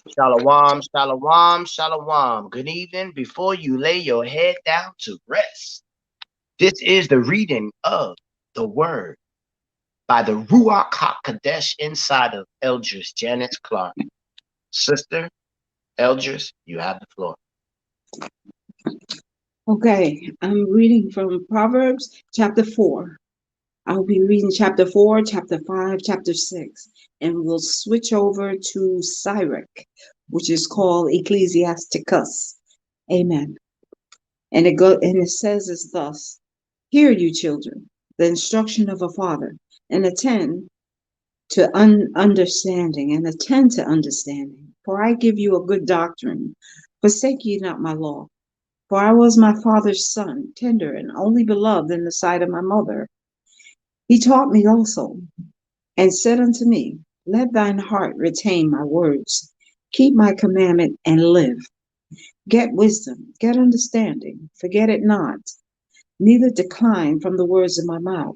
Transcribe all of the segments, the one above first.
Shalom, shalom, shalom. Good evening. Before you lay your head down to rest, this is the reading of the Word by the Ruach HaKodesh inside of Eldris Janice Clark. Sister Eldris, you have the floor. Okay, I'm reading from Proverbs chapter 4. I'll be reading chapter 4, chapter 5, chapter 6, and we'll switch over to Sirach, which is called Ecclesiasticus. Amen. And it says as thus: Hear, you children, the instruction of a father, and attend to understanding, and attend to understanding. For I give you a good doctrine. Forsake ye not my law. For I was my father's son, tender and only beloved in the sight of my mother. He taught me also, and said unto me, Let thine heart retain my words, keep my commandment, and live. Get wisdom, get understanding, forget it not, neither decline from the words of my mouth.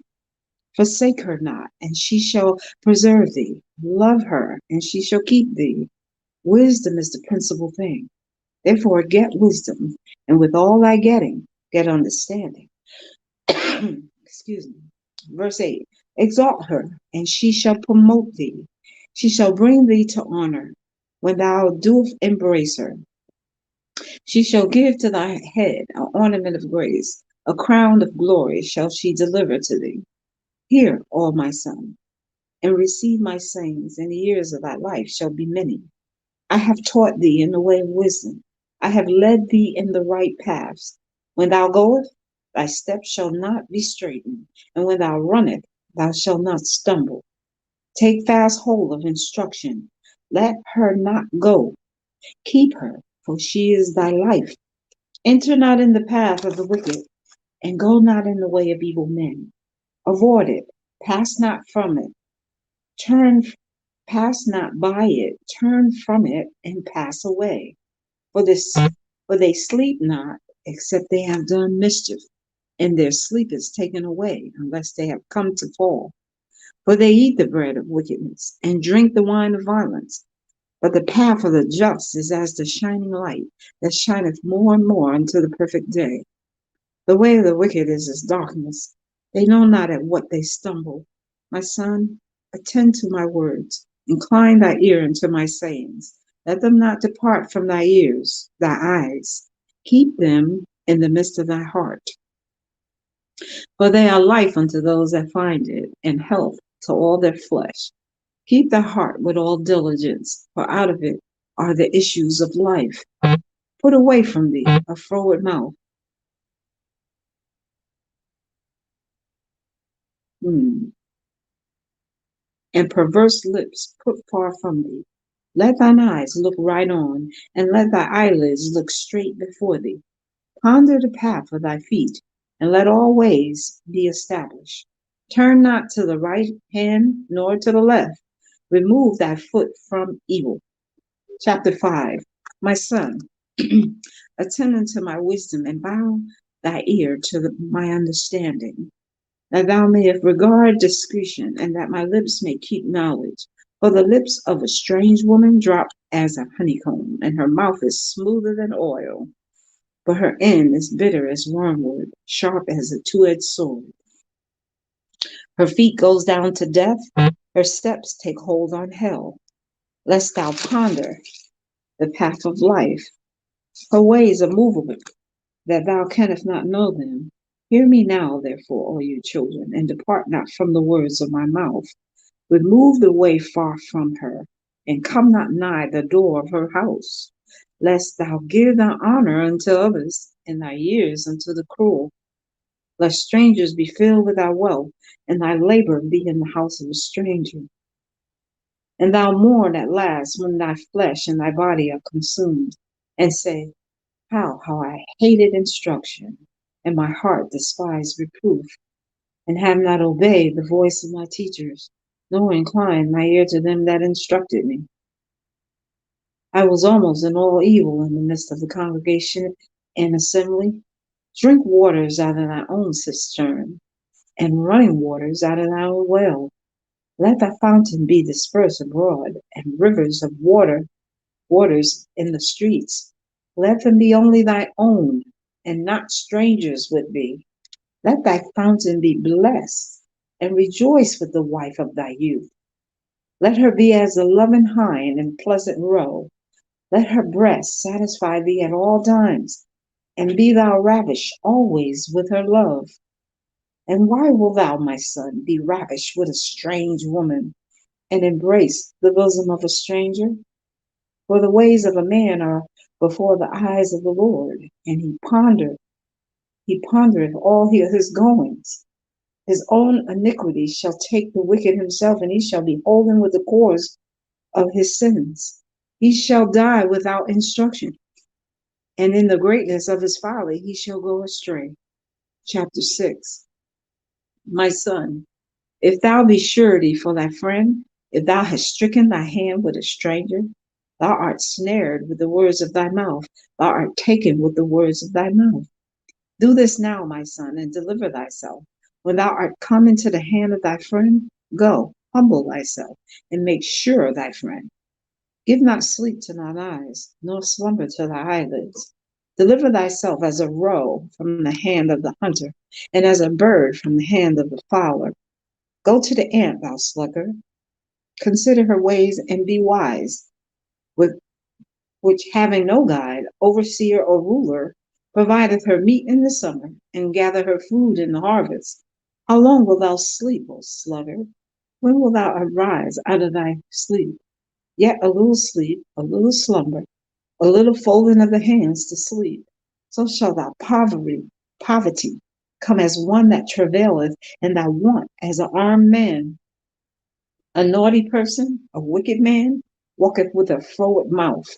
Forsake her not, and she shall preserve thee. Love her, and she shall keep thee. Wisdom is the principal thing. Therefore get wisdom, and with all thy getting, get understanding. Excuse me. Verse 8: Exalt her, and she shall promote thee. She shall bring thee to honor when thou dost embrace her. She shall give to thy head an ornament of grace, a crown of glory shall she deliver to thee. Hear, all my son, and receive my sayings, and the years of thy life shall be many. I have taught thee in the way of wisdom. I have led thee in the right paths. When thou goest, thy steps shall not be straitened, and when thou runnest, thou shalt not stumble. Take fast hold of instruction. Let her not go. Keep her, for she is thy life. Enter not in the path of the wicked, and go not in the way of evil men. Avoid it. Pass not from it. Turn, pass not by it. Turn from it, and pass away. For this, for they sleep not, except they have done mischief, and their sleep is taken away, unless they have come to fall. For they eat the bread of wickedness, and drink the wine of violence. But the path of the just is as the shining light that shineth more and more unto the perfect day. The way of the wicked is as darkness. They know not at what they stumble. My son, attend to my words. Incline thy ear unto my sayings. Let them not depart from thy ears, thy eyes. Keep them in the midst of thy heart. For they are life unto those that find it, and health to all their flesh. Keep thy heart with all diligence, for out of it are the issues of life. Put away from thee a froward mouth. Hmm. And perverse lips put far from thee. Let thine eyes look right on, and let thy eyelids look straight before thee. Ponder the path of thy feet, and let all ways be established. Turn not to the right hand nor to the left. Remove thy foot from evil. Chapter 5. My son, attend unto my wisdom, and bow thy ear to my understanding, that thou mayest regard discretion, and that my lips may keep knowledge. For the lips of a strange woman drop as a honeycomb, and her mouth is smoother than oil. But her end is bitter as wormwood, sharp as a two-edged sword. Her feet goes down to death, her steps take hold on hell. Lest thou ponder the path of life, her ways are movable, that thou canst not know them. Hear me now, therefore, all you children, and depart not from the words of my mouth. Remove the way far from her, and come not nigh the door of her house, lest thou give thy honor unto others, and thy years unto the cruel. Lest strangers be filled with thy wealth, and thy labor be in the house of a stranger. And thou mourn at last when thy flesh and thy body are consumed, and say, how I hated instruction, and my heart despised reproof, and have not obeyed the voice of my teachers, nor inclined my ear to them that instructed me. I was almost in all evil in the midst of the congregation and assembly. Drink waters out of thy own cistern, and running waters out of thy own well. Let thy fountain be dispersed abroad, and rivers of water waters in the streets. Let them be only thy own, and not strangers with thee. Let thy fountain be blessed, and rejoice with the wife of thy youth. Let her be as a loving hind and pleasant roe. Let her breast satisfy thee at all times, and be thou ravished always with her love. And why wilt thou, my son, be ravished with a strange woman, and embrace the bosom of a stranger? For the ways of a man are before the eyes of the Lord, and he pondereth all his goings. His own iniquity shall take the wicked himself, and he shall be holden with the cords of his sins. He shall die without instruction, and in the greatness of his folly he shall go astray. Chapter 6. My son, if thou be surety for thy friend, if thou hast stricken thy hand with a stranger, thou art snared with the words of thy mouth, thou art taken with the words of thy mouth. Do this now, my son, and deliver thyself. When thou art come into the hand of thy friend, go, humble thyself, and make sure thy friend. Give not sleep to thine eyes, nor slumber to thy eyelids. Deliver thyself as a roe from the hand of the hunter, and as a bird from the hand of the fowler. Go to the ant, thou sluggard. Consider her ways and be wise, with which having no guide, overseer, or ruler, provideth her meat in the summer, and gather her food in the harvest. How long wilt thou sleep, O sluggard? When wilt thou arise out of thy sleep? Yet a little sleep, a little slumber, a little folding of the hands to sleep. So shall thy poverty come as one that travaileth, and thy want as an armed man. A naughty person, a wicked man, walketh with a froward mouth.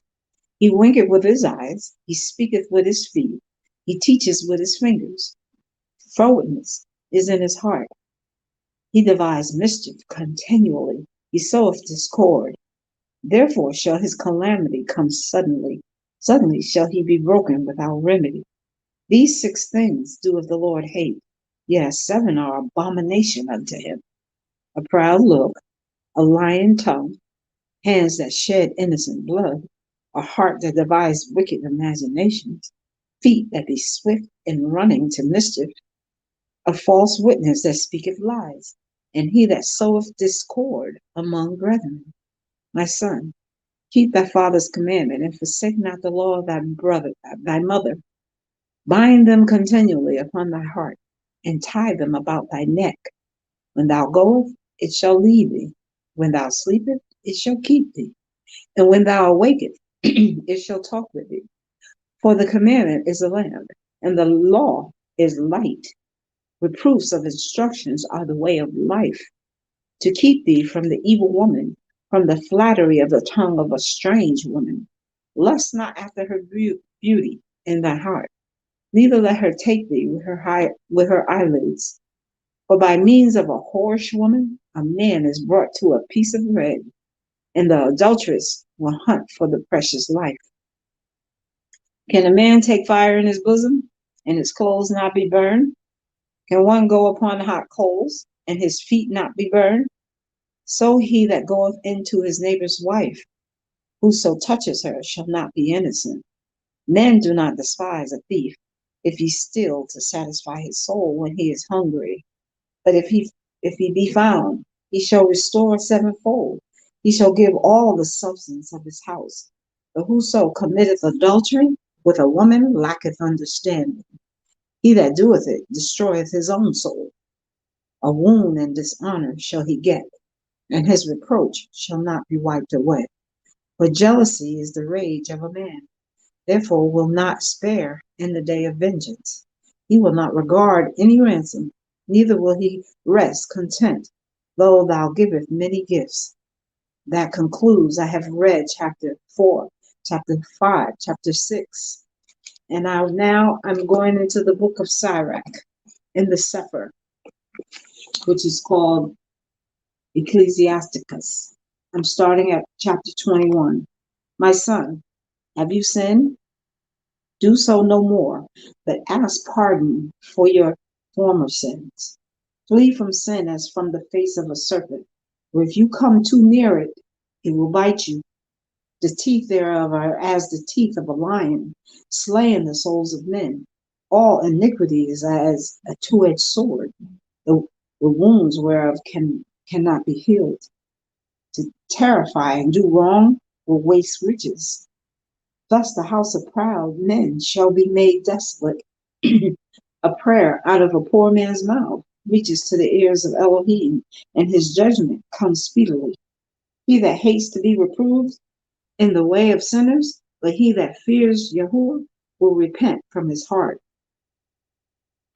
He winketh with his eyes, he speaketh with his feet, he teaches with his fingers. Frowardness is in his heart. He devised mischief continually, he soweth discord. Therefore shall his calamity come suddenly. Suddenly shall he be broken without remedy. These 6 things doeth the Lord hate. Yes, 7 are abomination unto him: a proud look, a lying tongue, hands that shed innocent blood, a heart that devised wicked imaginations, feet that be swift in running to mischief, a false witness that speaketh lies, and he that soweth discord among brethren. My son, keep thy father's commandment, and forsake not the law of thy mother. Bind them continually upon thy heart, and tie them about thy neck. When thou goest, it shall lead thee. When thou sleepest, it shall keep thee. And when thou awakest, it shall talk with thee. For the commandment is a lamp, and the law is light. Reproofs of instructions are the way of life, to keep thee from the evil woman, from the flattery of the tongue of a strange woman. Lust not after her beauty in thy heart, neither let her take thee with her eyelids. For by means of a whorish woman, a man is brought to a piece of bread, and the adulteress will hunt for the precious life. Can a man take fire in his bosom, and his clothes not be burned? Can one go upon hot coals, and his feet not be burned? So he that goeth into his neighbor's wife, whoso touches her shall not be innocent. Men do not despise a thief, if he steal to satisfy his soul when he is hungry. But if he be found, he shall restore sevenfold. He shall give all the substance of his house. But whoso committeth adultery with a woman lacketh understanding. He that doeth it destroyeth his own soul. A wound and dishonor shall he get, and his reproach shall not be wiped away. For jealousy is the rage of a man, therefore will not spare in the day of vengeance. He will not regard any ransom, neither will he rest content, though thou givest many gifts. That concludes, I have read chapter 4, chapter 5, chapter 6. And I'm going into the book of Sirach in the Sefer, which is called Ecclesiasticus. I'm starting at chapter 21. My son, have you sinned? Do so no more, but ask pardon for your former sins. Flee from sin as from the face of a serpent, for if you come too near it, it will bite you. The teeth thereof are as the teeth of a lion, slaying the souls of men. All iniquity is as a two-edged sword, the, the wounds whereof cannot be healed. To terrify and do wrong will waste riches. Thus the house of proud men shall be made desolate. A prayer out of a poor man's mouth reaches to the ears of Elohim, and his judgment comes speedily. He that hates to be reproved in the way of sinners, but he that fears Yahuwah will repent from his heart.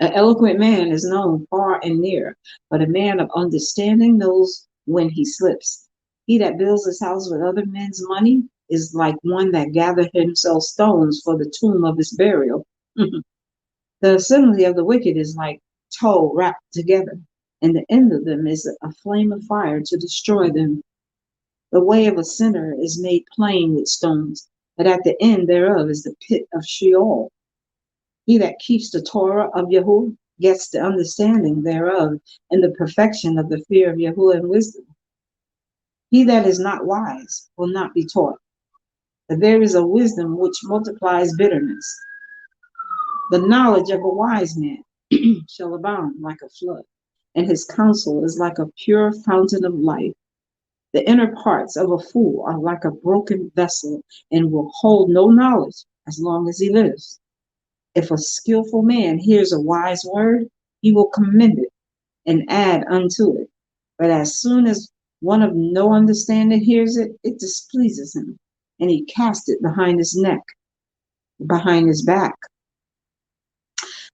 An eloquent man is known far and near, but a man of understanding knows when he slips. He that builds his house with other men's money is like one that gathered himself stones for the tomb of his burial. The assembly of the wicked is like tow wrapped together, and the end of them is a flame of fire to destroy them. The way of a sinner is made plain with stones, but at the end thereof is the pit of Sheol. He that keeps the Torah of Yahuwah gets the understanding thereof and the perfection of the fear of Yahuwah and wisdom. He that is not wise will not be taught, but there is a wisdom which multiplies bitterness. The knowledge of a wise man shall abound like a flood, and his counsel is like a pure fountain of life. The inner parts of a fool are like a broken vessel and will hold no knowledge as long as he lives. If a skillful man hears a wise word, he will commend it and add unto it. But as soon as one of no understanding hears it, it displeases him, and he casts it behind his neck, behind his back.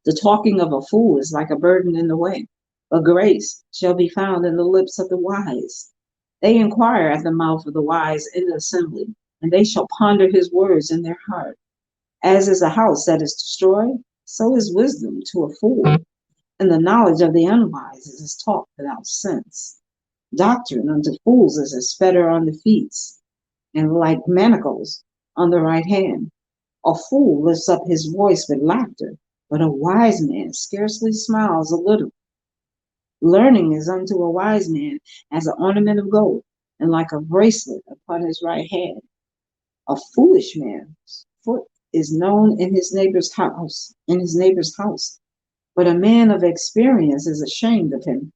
The talking of a fool is like a burden in the way, but grace shall be found in the lips of the wise. They inquire at the mouth of the wise in the assembly, and they shall ponder his words in their heart. As is a house that is destroyed, so is wisdom to a fool, and the knowledge of the unwise is talk without sense. Doctrine unto fools is as fetter on the feet, and like manacles on the right hand. A fool lifts up his voice with laughter, but a wise man scarcely smiles a little. Learning is unto a wise man as an ornament of gold, and like a bracelet upon his right hand. A foolish man's foot is known in his neighbor's house, but a man of experience is ashamed of him.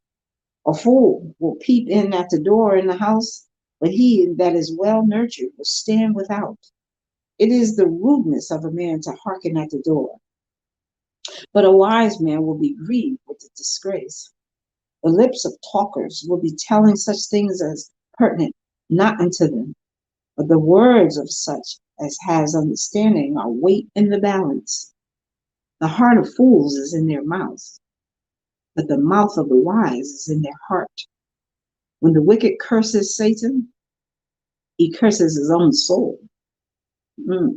A fool will peep in at the door in the house, but he that is well nurtured will stand without. It is the rudeness of a man to hearken at the door, but a wise man will be grieved with the disgrace. The lips of talkers will be telling such things as pertinent not unto them, but the words of such as has understanding are weight in the balance. The heart of fools is in their mouth, but the mouth of the wise is in their heart. When the wicked curses Satan, he curses his own soul. A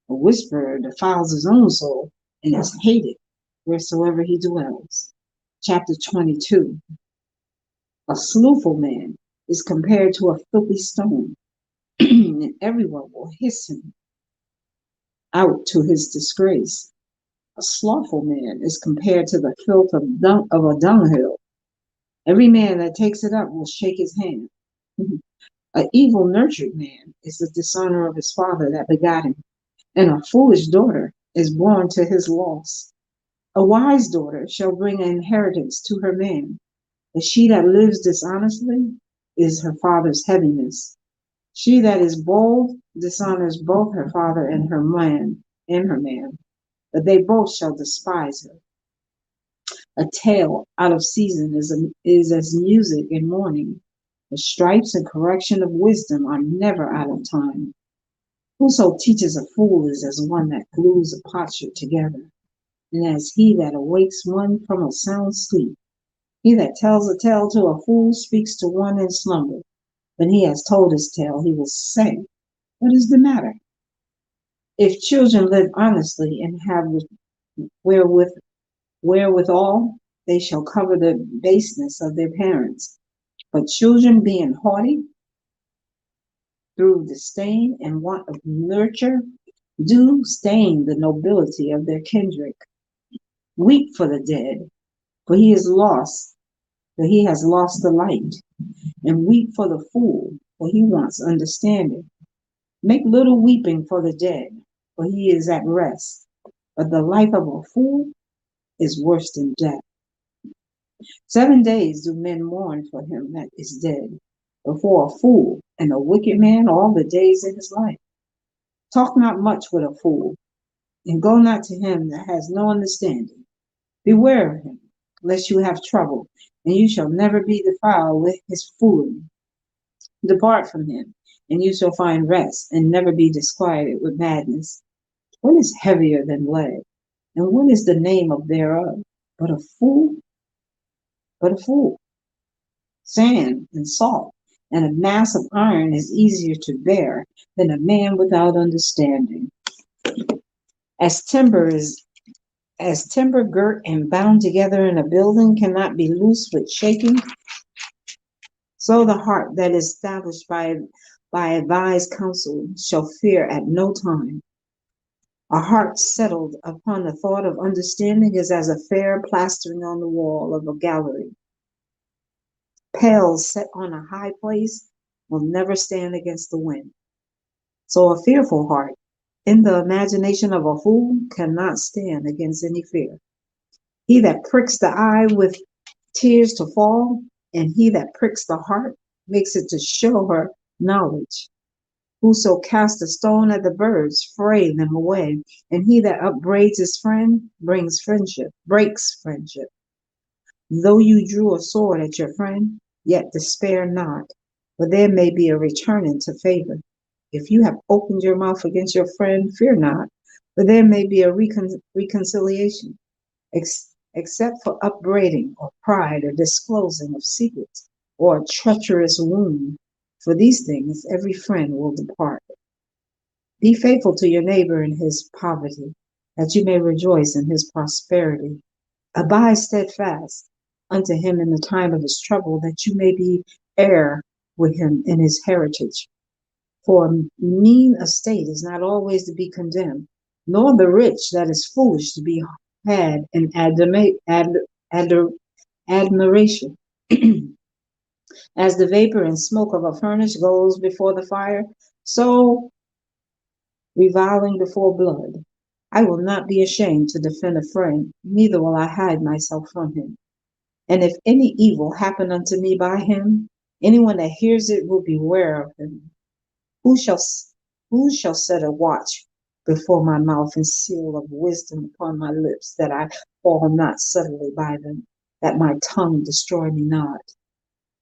whisperer defiles his own soul and is hated wheresoever he dwells. Chapter 22. A slothful man is compared to a filthy stone, and everyone will hiss him out to his disgrace. A slothful man is compared to the filth of a dunghill. Every man that takes it up will shake his hand. An evil nurtured man is the dishonor of his father that begot him, and a foolish daughter is born to his loss. A wise daughter shall bring an inheritance to her man, but she that lives dishonestly is her father's heaviness. She that is bold dishonors both her father and her man, but they both shall despise her. A tale out of season is as music in mourning. The stripes and correction of wisdom are never out of time. Whoso teaches a fool is as one that glues a potsherd together, and as he that awakes one from a sound sleep. He that tells a tale to a fool speaks to one in slumber. When he has told his tale, he will say, what is the matter? If children live honestly and have wherewithal, they shall cover the baseness of their parents. But children being haughty through disdain and want of nurture do stain the nobility of their kindred. Weep for the dead, for he has lost the light, and weep for the fool, for he wants understanding. Make little weeping for the dead, for he is at rest. But the life of a fool is worse than death. 7 days do men mourn for him that is dead, but for a fool and a wicked man all the days of his life. Talk not much with a fool, and go not to him that has no understanding. Beware of him, lest you have trouble, and you shall never be defiled with his fooling. Depart from him, and you shall find rest, and never be disquieted with madness. What is heavier than lead? And what is the name of thereof? But a fool, but a fool. Sand and salt and a mass of iron is easier to bear than a man without understanding. As timber is as timber girt and bound together in a building cannot be loosed with shaking, so the heart that is established by advised counsel shall fear at no time. A heart settled upon the thought of understanding is as a fair plastering on the wall of a gallery. Pales set on a high place will never stand against the wind. So a fearful heart in the imagination of a fool cannot stand against any fear. He that pricks the eye with tears to fall, and he that pricks the heart makes it to show her knowledge. Whoso casts a stone at the birds, fray them away, and he that upbraids his friend breaks friendship. Though you drew a sword at your friend, yet despair not, for there may be a return into favor. If you have opened your mouth against your friend, fear not, for there may be a reconciliation, except for upbraiding or pride or disclosing of secrets or a treacherous wound. For these things every friend will depart. Be faithful to your neighbor in his poverty, that you may rejoice in his prosperity. Abide steadfast unto him in the time of his trouble, that you may be heir with him in his heritage. For a mean estate is not always to be condemned, nor the rich that is foolish to be had in admiration. As the vapor and smoke of a furnace goes before the fire, so reviling before blood. I will not be ashamed to defend a friend, neither will I hide myself from him. And if any evil happen unto me by him, anyone that hears it will beware of him. Who shall who shall set a watch before my mouth and seal of wisdom upon my lips, that I fall not suddenly by them, that my tongue destroy me not?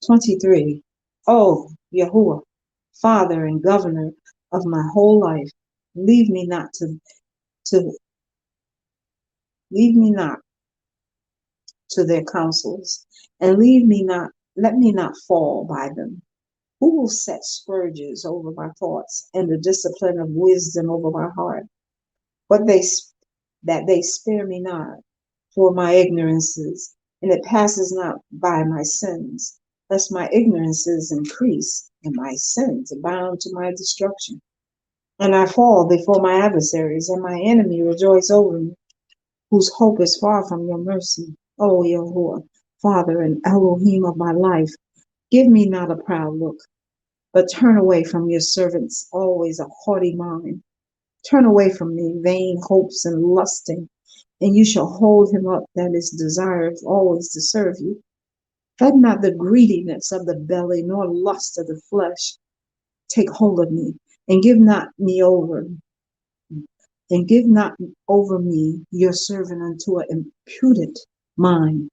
23. Oh, Yahuwah, Father and Governor of my whole life, leave me not to leave me not to their counsels, and let me not fall by them. Who will set scourges over my thoughts, and the discipline of wisdom over my heart? But that they spare me not for my ignorances, and it passes not by my sins, lest my ignorances increase, and my sins abound to my destruction. And I fall before my adversaries, and my enemy rejoice over me, whose hope is far from your mercy. O Yahuwah, Father and Elohim of my life, give me not a proud look, but turn away from your servants always a haughty mind. Turn away from me vain hopes and lusting, and you shall hold him up that is desirous always to serve you. Let not the greediness of the belly nor lust of the flesh take hold of me, and give not over me your servant unto an impudent mind.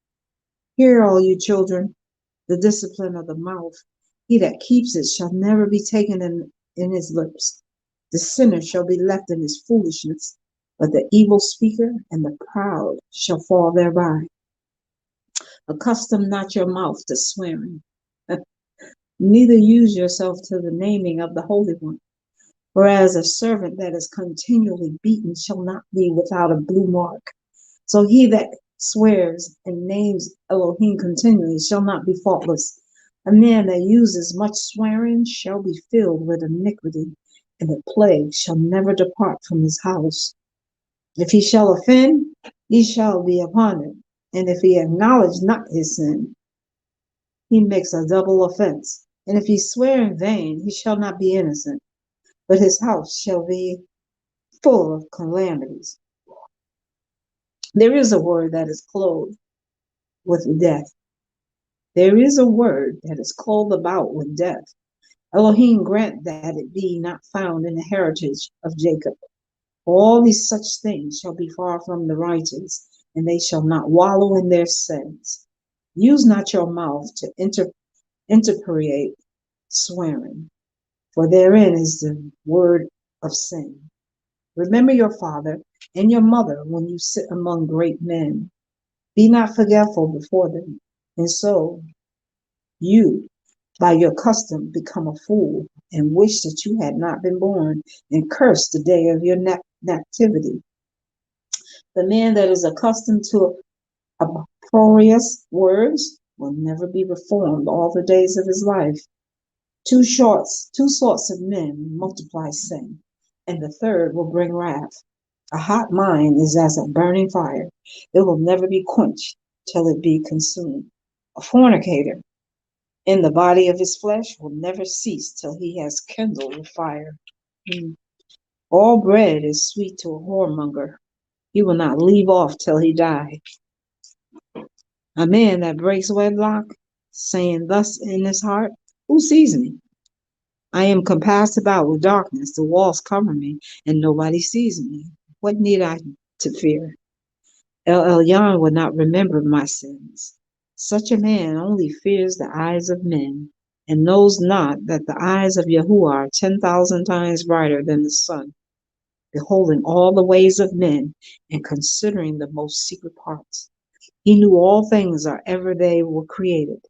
Hear, all you children, the discipline of the mouth. He that keeps it shall never be taken in his lips. The sinner shall be left in his foolishness, but the evil speaker and the proud shall fall thereby. Accustom not your mouth to swearing, neither use yourself to the naming of the Holy One. Whereas a servant that is continually beaten shall not be without a blue mark. So he that swears and names Elohim continually shall not be faultless. A man that uses much swearing shall be filled with iniquity, and the plague shall never depart from his house. If he shall offend, he shall be upon it. And if he acknowledge not his sin, he makes a double offense, And if he swear in vain, he shall not be innocent, but his house shall be full of calamities. There is a word that is clothed with death. There is a word that is clothed about with death. Elohim grant that it be not found in the heritage of Jacob. All these such things shall be far from the righteous, and they shall not wallow in their sins. Use not your mouth to interpret swearing, for therein is the word of sin. Remember your father and your mother when you sit among great men. Be not forgetful before them, and so you, by your custom, become a fool, and wish that you had not been born, and curse the day of your nativity. The man that is accustomed to opprobrious words will never be reformed all the days of his life. Two sorts of men multiply sin, and the third will bring wrath. A hot mind is as a burning fire. It will never be quenched till it be consumed. A fornicator in the body of his flesh will never cease till he has kindled the fire. Mm. All bread is sweet to a whoremonger. He will not leave off till he die. A man that breaks wedlock, saying thus in his heart, who sees me? I am compassed about with darkness, the walls cover me, and nobody sees me. What need I to fear? El Elyon will not remember my sins. Such a man only fears the eyes of men, and knows not that the eyes of Yahuwah are 10,000 times brighter than the sun, beholding all the ways of men, and considering the most secret parts. He knew all things are ever they were created.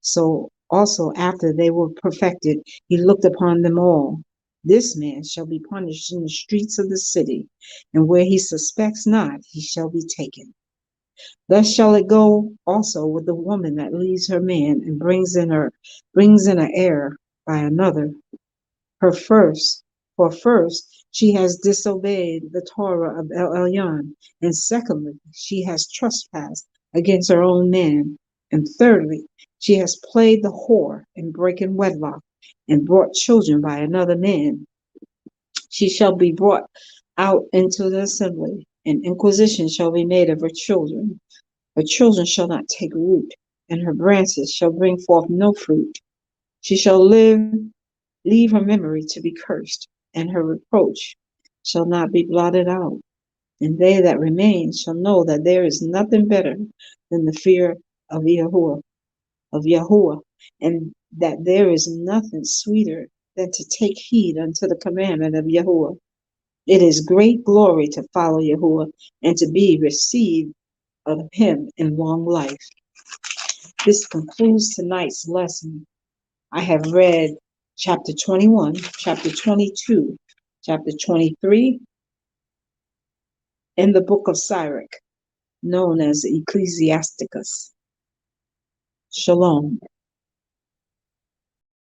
So also after they were perfected, he looked upon them all. This man shall be punished in the streets of the city, and where he suspects not, he shall be taken. Thus shall it go also with the woman that leaves her man and brings in an heir by another. Her first, for first she has disobeyed the Torah of El Elyon, and secondly she has trespassed against her own man, and thirdly she has played the whore in breaking wedlock, and brought children by another man. She shall be brought out into the assembly, and inquisition shall be made of her children. Her children shall not take root, and her branches shall bring forth no fruit. She shall leave her memory to be cursed, and her reproach shall not be blotted out. And they that remain shall know that there is nothing better than the fear of Yahuwah, and that there is nothing sweeter than to take heed unto the commandment of Yahuwah. It is great glory to follow Yahuwah and to be received of him in long life. This concludes tonight's lesson. I have read chapter 21, chapter 22, chapter 23 in the book of Sirach, known as Ecclesiasticus. Shalom.